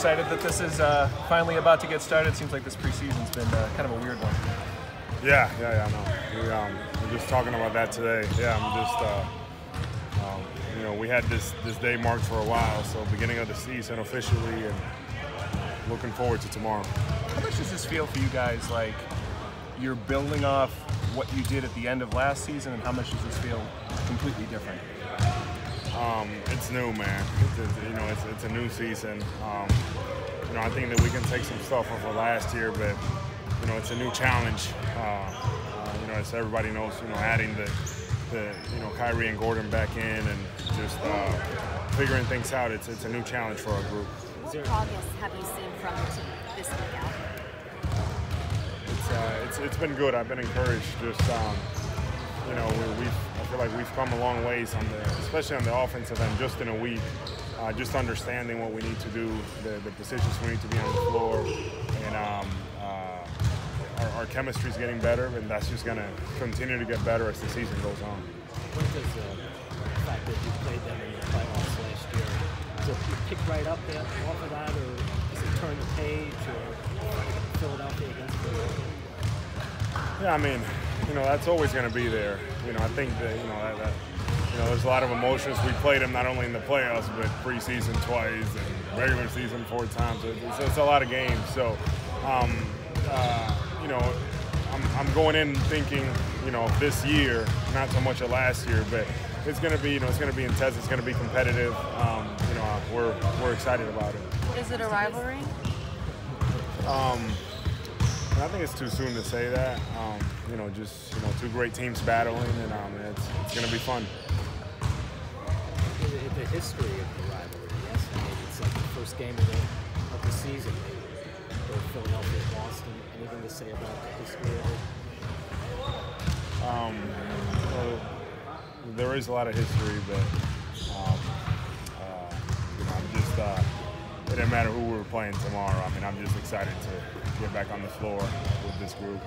excited that this is finally about to get started? Seems like this preseason's been kind of a weird one. Yeah, I know. We're just talking about that today. Yeah, I'm just, you know, we had this day marked for a while, so beginning of the season officially, and looking forward to tomorrow. How much does this feel for you guys like you're building off what you did at the end of last season, and how much does this feel completely different? It's new, man. It's a new season. You know, I think that we can take some stuff off of last year, but you know, it's a new challenge. You know, as everybody knows, you know, adding the Kyrie and Gordon back in and just figuring things out. It's a new challenge for our group. What progress have you seen from the team this week out? It's been good. I've been encouraged. Just you know, I feel like we've come a long ways especially on the offensive end, just in a week. Just understanding what we need to do, the positions we need to be on the floor, and our chemistry is getting better, and that's just going to continue to get better as the season goes on. What does the fact that you played them in the playoffs last year, does it pick right up there off of that, or does it turn the page, or Philadelphia against Milwaukee? Yeah, I mean, you know, that's always going to be there. You know, I think that, you know, there's a lot of emotions. We played them not only in the playoffs, but preseason twice and regular season 4 times. It's a lot of games. So, you know, I'm going in thinking, you know, this year, not so much of last year, but it's going to be, you know, it's going to be intense. It's going to be competitive. You know, we're excited about it. Is it a rivalry? I think it's too soon to say that. You know, just, you know, 2 great teams battling, and it's going to be fun. The history of the rivalry, yes, I mean, it's like the first game of the season, both Philadelphia and Boston. Anything to say about the history of it? Well, there is a lot of history, but you know, I'm just it didn't matter who we were playing tomorrow. I mean, I'm just excited to get back on the floor with this group.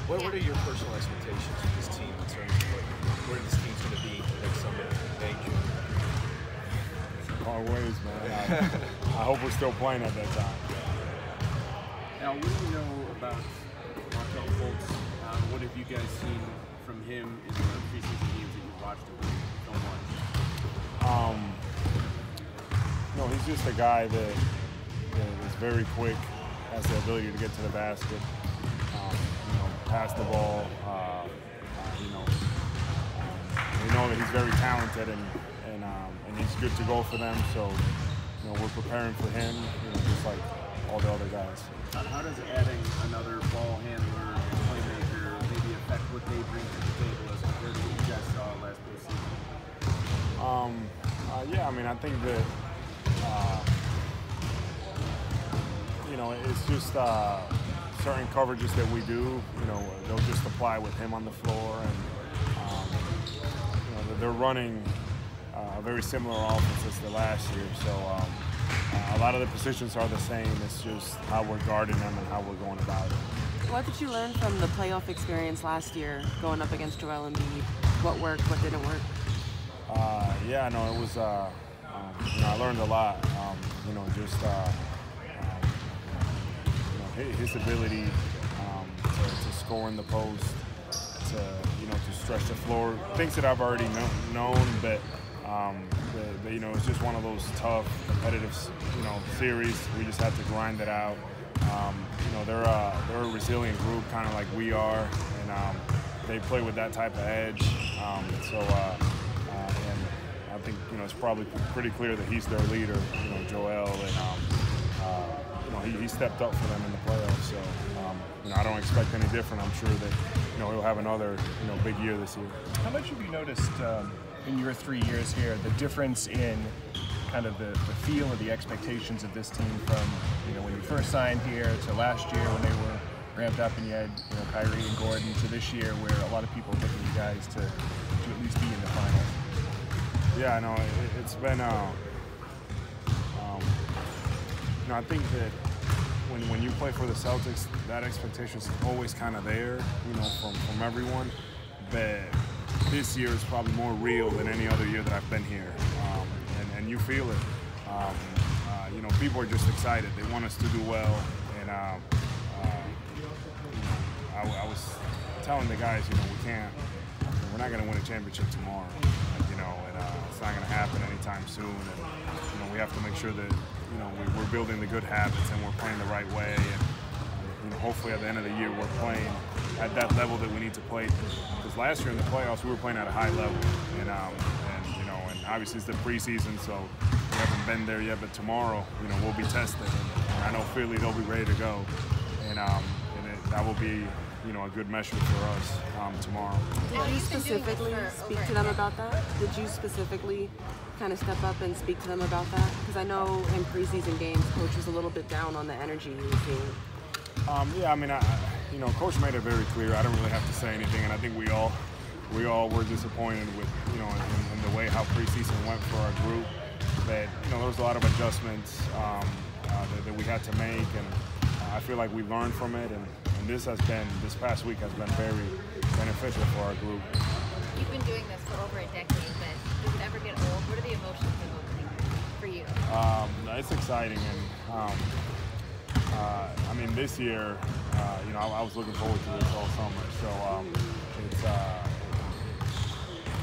What are your personal expectations for this team in terms of where this team's going to be next summer? Thank you. Long ways, man. I hope we're still playing at that time. Now, what do you know about Markel Fultz? What have you guys seen from him in the preseason games that you've watched him so much? No, he's just a guy that is very quick, has the ability to get to the basket, you know, pass the ball. You know, we know that he's very talented and he's good to go for them. So, you know, we're preparing for him, you know, just like all the other guys. How does adding another ball handler and playmaker maybe affect what they bring to the table as compared to what you guys saw last postseason? Yeah, I mean, I think that you know, it's just certain coverages that we do. You know, they'll just apply with him on the floor, and you know, they're running a very similar offense as the last year. So a lot of the positions are the same. It's just how we're guarding them and how we're going about it. What did you learn from the playoff experience last year, going up against Joel Embiid? What worked, what didn't work? Yeah, no, it was. You know, I learned a lot. You know, just you know, his ability to score in the post, to stretch the floor. Things that I've already known, but you know, it's just one of those tough, competitive, you know, series. We just have to grind it out. You know, they're a resilient group, kind of like we are, and they play with that type of edge. And I think, you know, it's probably pretty clear that he's their leader, you know, Joel, and you know, he stepped up for them in the playoffs. So you know, I don't expect any different. I'm sure that, you know, he'll have another, you know, big year this year. How much have you noticed in your 3 years here the difference in kind of the feel or the expectations of this team from, you know, when you first signed here to last year when they were ramped up and you had, you know, Kyrie and Gordon, to this year where a lot of people are looking you guys to at least be in the finals? Yeah, I know. It's been, you know, I think that when you play for the Celtics, that expectation is always kind of there, you know, from everyone. But this year is probably more real than any other year that I've been here, and you feel it. you know, people are just excited. They want us to do well, and I was telling the guys, you know, we're not going to win a championship tomorrow, you know, and it's not going to happen anytime soon. And you know, we have to make sure that, you know, we're building the good habits and we're playing the right way. And you know, hopefully at the end of the year we're playing at that level that we need to play. Because last year in the playoffs we were playing at a high level, and you know, and obviously it's the preseason, so we haven't been there yet. But tomorrow, you know, we'll be tested, and I know Philly, they'll be ready to go, and that will be, you know, a good measure for us tomorrow. Did you specifically speak to them about that? Did you specifically kind of step up and speak to them about that? Because I know in preseason games, Coach was a little bit down on the energy he was seeing. Yeah, I mean, you know, Coach made it very clear. I don't really have to say anything, and I think we all were disappointed with, you know, in the way how preseason went for our group. That, you know, there was a lot of adjustments that we had to make, and I feel like we learned from it, and this past week has been very beneficial for our group. You've been doing this for over a decade, but does it ever get old? What are the emotions for you? It's exciting, and I mean, this year, you know, I was looking forward to this all summer. So it's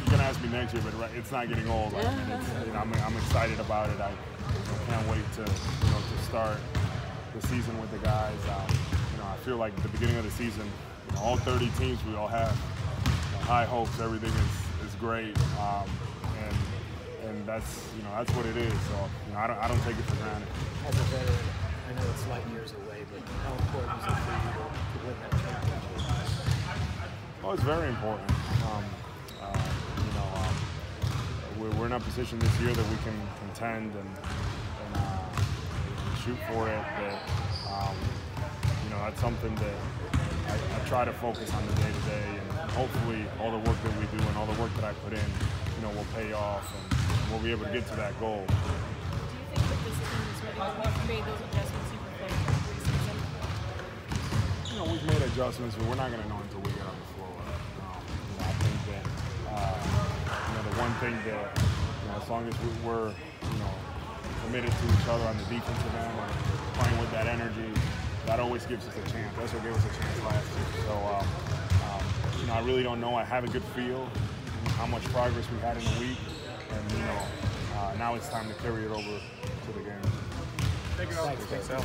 you can ask me next year, but it's not getting old. I mean, you know, I'm excited about it. I can't wait to, you know, to start the season with the guys. You know, I feel like at the beginning of the season, you know, all 30 teams, we all have high hopes. Everything is great, and that's, you know, that's what it is. So, you know, I don't take it for granted. As a veteran, I know it's light years away, but how important is it for you to win that championship? Well, it's very important. You know, we're in a position this year that we can contend and shoot for it. But you know, that's something that I try to focus on the day-to-day, and hopefully all the work that we do and all the work that I put in, you know, will pay off, and we'll be able to get to that goal. Do you think that this team is ready to make those adjustments you proposed in the preseason? You know, we've made adjustments, but we're not going to know until we get on the floor. You know, I think that you know, the one thing that, you know, as long as we're, you know, committed to each other on the defensive end and playing with that energy, that always gives us a chance. That's what gave us a chance last year. So, you know, I really don't know. I have a good feel how much progress we had in the week, and you know, now it's time to carry it over to the game. Thank you all. Thanks, Al.